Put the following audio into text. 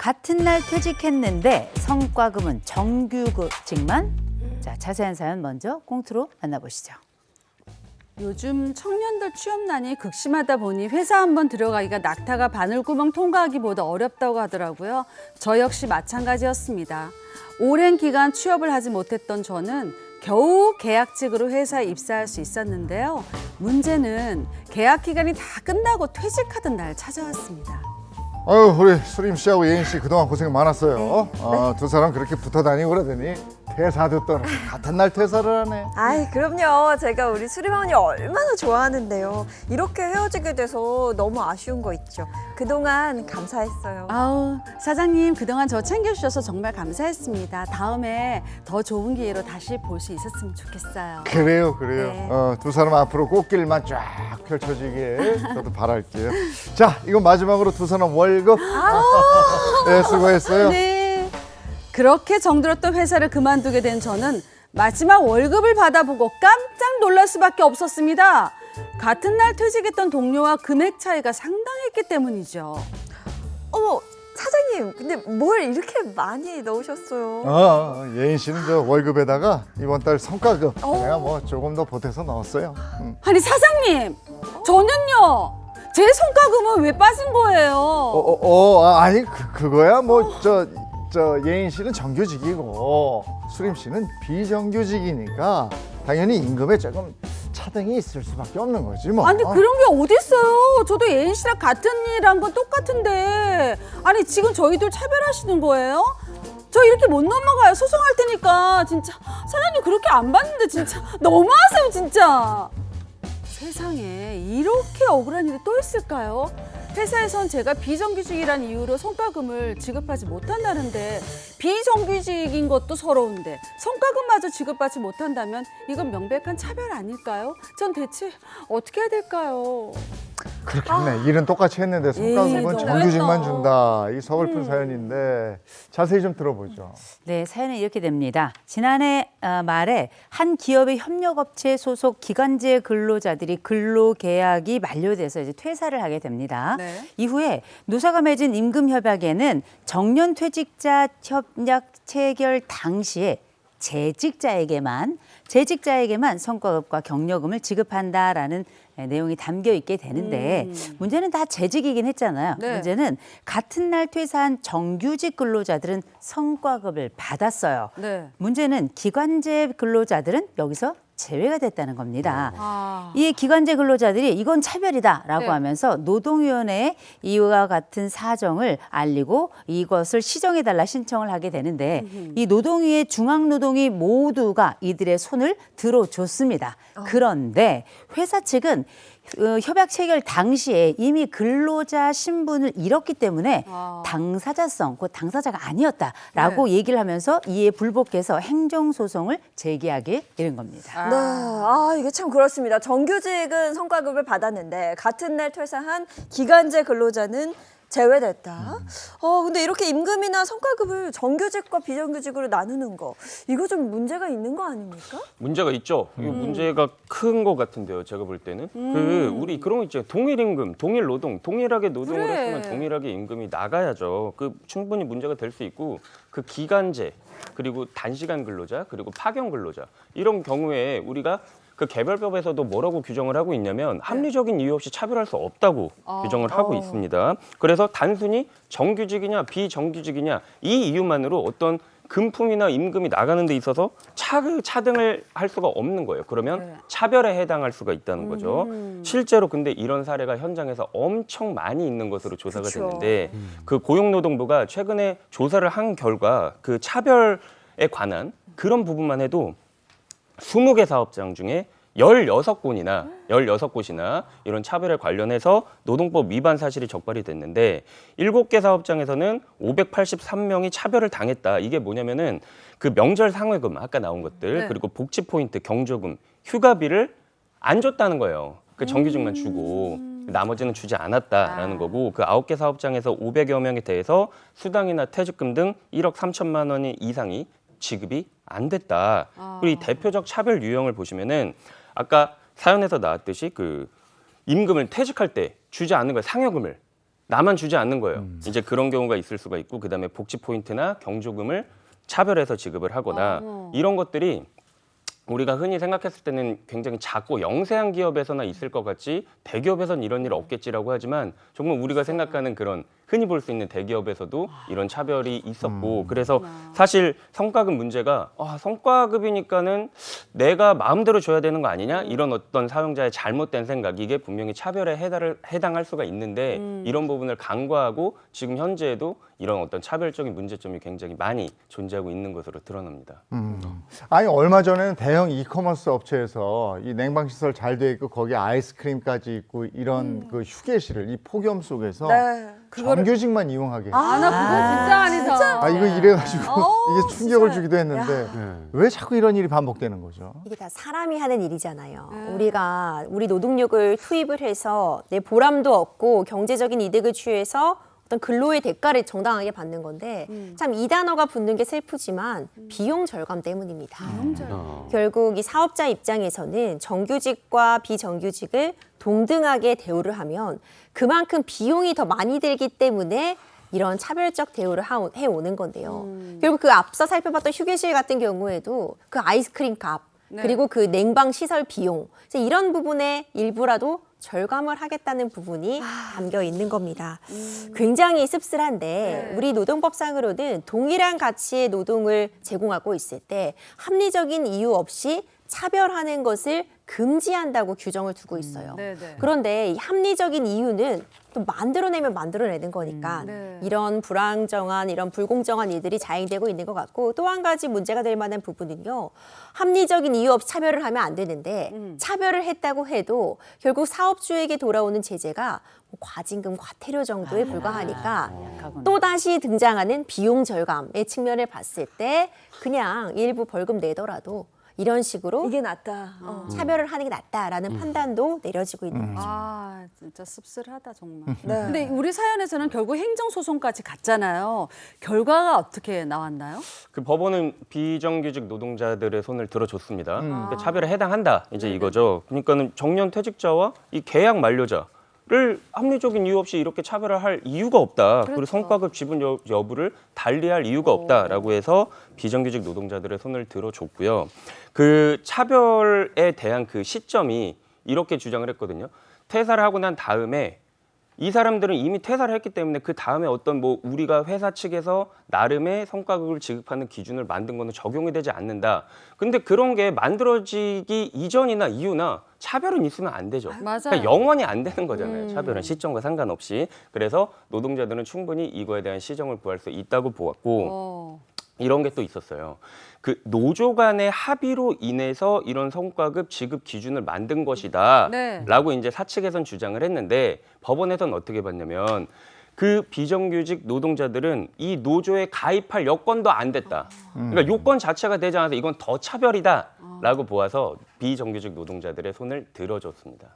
같은 날 퇴직했는데 성과금은 정규직만? 자, 자세한 사연 먼저 꽁트로 만나보시죠. 요즘 청년들 취업난이 극심하다 보니 회사 한번 들어가기가 낙타가 바늘구멍 통과하기보다 어렵다고 하더라고요. 저 역시 마찬가지였습니다. 오랜 기간 취업을 하지 못했던 저는 겨우 계약직으로 회사에 입사할 수 있었는데요. 문제는 계약 기간이 다 끝나고 퇴직하던 날 찾아왔습니다. 아유, 우리 수림 씨하고 예인 씨 그동안 고생 많았어요. 두 사람 그렇게 붙어 다니고 그러더니 퇴사도 떠나서 같은 날 퇴사를 하네. 아이, 그럼요. 제가 우리 수림 어머니 얼마나 좋아하는데요. 이렇게 헤어지게 돼서 너무 아쉬운 거 있죠. 그동안 감사했어요. 아우, 사장님 그동안 저 챙겨주셔서 정말 감사했습니다. 다음에 더 좋은 기회로 다시 볼 수 있었으면 좋겠어요. 그래요. 네. 두 사람 앞으로 꽃길만 쫙 펼쳐지게 저도 바랄게요. 자, 이거 마지막으로 두 사람 월급. 네, 수고했어요. 네. 그렇게 정들었던 회사를 그만두게 된 저는 마지막 월급을 받아보고 깜짝 놀랄 수밖에 없었습니다. 같은 날 퇴직했던 동료와 금액 차이가 상당했기 때문이죠. 어머, 사장님, 근데 뭘 이렇게 많이 넣으셨어요? 예인 씨는 저 월급에다가 이번 달 성과금 내가 뭐 조금 더 보태서 넣었어요. 아니 사장님, 저는요. 제 성과금은 왜 빠진 거예요? 아니 그거야 뭐 저 예인 씨는 정규직이고 수림 씨는 비정규직이니까 당연히 임금에 조금 차등이 있을 수밖에 없는 거지 뭐. 아니 그런 게 어딨어요. 저도 예인 씨랑 같은 일 한 건 똑같은데 아니 지금 저희들 차별하시는 거예요? 저 이렇게 못 넘어가요. 소송할 테니까 진짜 사장님 그렇게 안 봤는데 진짜 너무하세요 진짜. 세상에 이렇게 억울한 일이 또 있을까요? 회사에선 제가 비정규직이란 이유로 성과금을 지급하지 못한다는데 비정규직인 것도 서러운데 성과금마저 지급받지 못한다면 이건 명백한 차별 아닐까요? 전 대체 어떻게 해야 될까요? 그렇겠네. 일은 똑같이 했는데 성과금은 너무했다. 정규직만 준다. 이 서글픈 사연인데 자세히 좀 들어보죠. 네, 사연은 이렇게 됩니다. 지난해 말에 한 기업의 협력업체 소속 기간제 근로자들이 근로계약이 만료돼서 이제 퇴사를 하게 됩니다. 네. 이후에 노사가 맺은 임금협약에는 정년 퇴직자 협약 체결 당시에 재직자에게만 성과급과 격려금을 지급한다라는 내용이 담겨 있게 되는데 문제는 다 재직이긴 했잖아요. 네. 문제는 같은 날 퇴사한 정규직 근로자들은 성과급을 받았어요. 네. 문제는 기간제 근로자들은 여기서 제외가 됐다는 겁니다. 아. 이 기간제 근로자들이 이건 차별이다라고 네. 하면서 노동위원회에 이와 같은 사정을 알리고 이것을 시정해달라 신청을 하게 되는데 이 노동위의 중앙노동위 모두가 이들의 손을 들어줬습니다. 그런데 회사 측은 협약 체결 당시에 이미 근로자 신분을 잃었기 때문에 당사자성, 그 당사자가 아니었다라고 얘기를 하면서 이에 불복해서 행정소송을 제기하게 되는 겁니다. 네, 이게 참 그렇습니다. 정규직은 성과급을 받았는데 같은 날 퇴사한 기간제 근로자는 제외됐다. 근데 이렇게 임금이나 성과급을 정규직과 비정규직으로 나누는 거 이거 좀 문제가 있는 거 아닙니까? 문제가 있죠. 이거 문제가 큰 것 같은데요. 제가 볼 때는 우리 그런 거 있잖아요. 동일 임금, 동일 노동, 동일하게 노동을 그래. 했으면 동일하게 임금이 나가야죠. 충분히 문제가 될 수 있고 그 기간제 그리고 단시간 근로자 그리고 파견 근로자 이런 경우에 우리가 그 개별법에서도 뭐라고 규정을 하고 있냐면 합리적인 이유 없이 차별할 수 없다고 규정을 하고 있습니다. 그래서 단순히 정규직이냐 비정규직이냐 이 이유만으로 어떤 금품이나 임금이 나가는 데 있어서 차등을 할 수가 없는 거예요. 그러면 차별에 해당할 수가 있다는 거죠. 실제로 근데 이런 사례가 현장에서 엄청 많이 있는 것으로 조사가 됐는데 그 고용노동부가 최근에 조사를 한 결과 그 차별에 관한 그런 부분만 해도 20개 사업장 중에 16곳이나 이런 차별에 관련해서 노동법 위반 사실이 적발이 됐는데 7개 사업장에서는 583명이 차별을 당했다. 이게 뭐냐면은 그 명절 상회금 아까 나온 것들 그리고 복지 포인트, 경조금, 휴가비를 안 줬다는 거예요. 그 정규직만 주고 나머지는 주지 않았다라는 거고 그 9개 사업장에서 500여 명에 대해서 수당이나 퇴직금 등 1억 3천만 원 이상이 지급이 안 됐다. 그리고 이 대표적 차별 유형을 보시면은 아까 사연에서 나왔듯이 그 임금을 퇴직할 때 주지 않는 거예요. 상여금을 나만 주지 않는 거예요. 이제 그런 경우가 있을 수가 있고 그다음에 복지 포인트나 경조금을 차별해서 지급을 하거나 이런 것들이 우리가 흔히 생각했을 때는 굉장히 작고 영세한 기업에서나 있을 것 같지 대기업에선 이런 일 없겠지라고 하지만 정말 우리가 생각하는 그런 흔히 볼 수 있는 대기업에서도 이런 차별이 있었고 그래서 사실 성과급 문제가 성과급이니까는 내가 마음대로 줘야 되는 거 아니냐 이런 어떤 사용자의 잘못된 생각 이게 분명히 차별에 해당할 수가 있는데 이런 부분을 간과하고 지금 현재에도 이런 어떤 차별적인 문제점이 굉장히 많이 존재하고 있는 것으로 드러납니다. 아니 얼마 전에는 대형 이커머스 업체에서 이 냉방 시설 잘 돼 있고 거기에 아이스크림까지 있고 이런 그 휴게실을 이 폭염 속에서 네. 정규직만 이용하게 했어요. 아, 나 그거 진짜 아니다. 이거 이래가지고 이게 충격을 진짜. 주기도 했는데 왜 자꾸 이런 일이 반복되는 거죠? 이게 다 사람이 하는 일이잖아요. 우리 노동력을 투입을 해서 내 보람도 얻고 경제적인 이득을 취해서 어떤 근로의 대가를 정당하게 받는 건데 참 이 단어가 붙는 게 슬프지만 비용 절감 때문입니다. 결국 이 사업자 입장에서는 정규직과 비정규직을 동등하게 대우를 하면 그만큼 비용이 더 많이 들기 때문에 이런 차별적 대우를 해오는 건데요. 결국 그 앞서 살펴봤던 휴게실 같은 경우에도 그 아이스크림 값 그리고 그 냉방 시설 비용 이런 부분에 일부라도 절감을 하겠다는 부분이 담겨 있는 겁니다. 굉장히 씁쓸한데 우리 노동법상으로는 동일한 가치의 노동을 제공하고 있을 때 합리적인 이유 없이 차별하는 것을 금지한다고 규정을 두고 있어요. 네네. 그런데 이 합리적인 이유는 또 만들어내면 만들어내는 거니까 네. 이런 불안정한 이런 불공정한 일들이 자행되고 있는 것 같고 또 한 가지 문제가 될 만한 부분은요. 합리적인 이유 없이 차별을 하면 안 되는데 차별을 했다고 해도 결국 사업주에게 돌아오는 제재가 뭐 과징금, 과태료 정도에 불과하니까 또다시 등장하는 비용 절감의 측면을 봤을 때 그냥 일부 벌금 내더라도 이런 식으로 이게 낫다. 차별을 하는 게 낫다라는 판단도 내려지고 있는 거죠. 아, 진짜 씁쓸하다 정말. 네. 근데 우리 사연에서는 결국 행정소송까지 갔잖아요. 결과가 어떻게 나왔나요? 그 법원은 비정규직 노동자들의 손을 들어줬습니다. 그러니까 차별에 해당한다 이제 이거죠. 그러니까는 정년퇴직자와 이 계약 만료자를 합리적인 이유 없이 이렇게 차별을 할 이유가 없다. 그리고 성과급 지분 여부를 달리할 이유가 없다라고 해서 비정규직 노동자들의 손을 들어줬고요. 그 차별에 대한 그 시점이 이렇게 주장을 했거든요. 퇴사를 하고 난 다음에 이 사람들은 이미 퇴사를 했기 때문에 그 다음에 어떤 뭐 우리가 회사 측에서 나름의 성과급을 지급하는 기준을 만든 거는 적용이 되지 않는다. 근데 그런 게 만들어지기 이전이나 이후나 차별은 있으면 안 되죠. 맞아요. 그러니까 영원히 안 되는 거잖아요. 차별은 시점과 상관없이. 그래서 노동자들은 충분히 이거에 대한 시정을 구할 수 있다고 보았고 이런 게 또 있었어요. 그 노조 간의 합의로 인해서 이런 성과급 지급 기준을 만든 것이다 네. 라고 이제 사측에선 주장을 했는데 법원에서는 어떻게 봤냐면 그 비정규직 노동자들은 이 노조에 가입할 여건도 안 됐다. 그러니까 요건 자체가 되지 않아서 이건 더 차별이다 라고 보아서 비정규직 노동자들의 손을 들어줬습니다.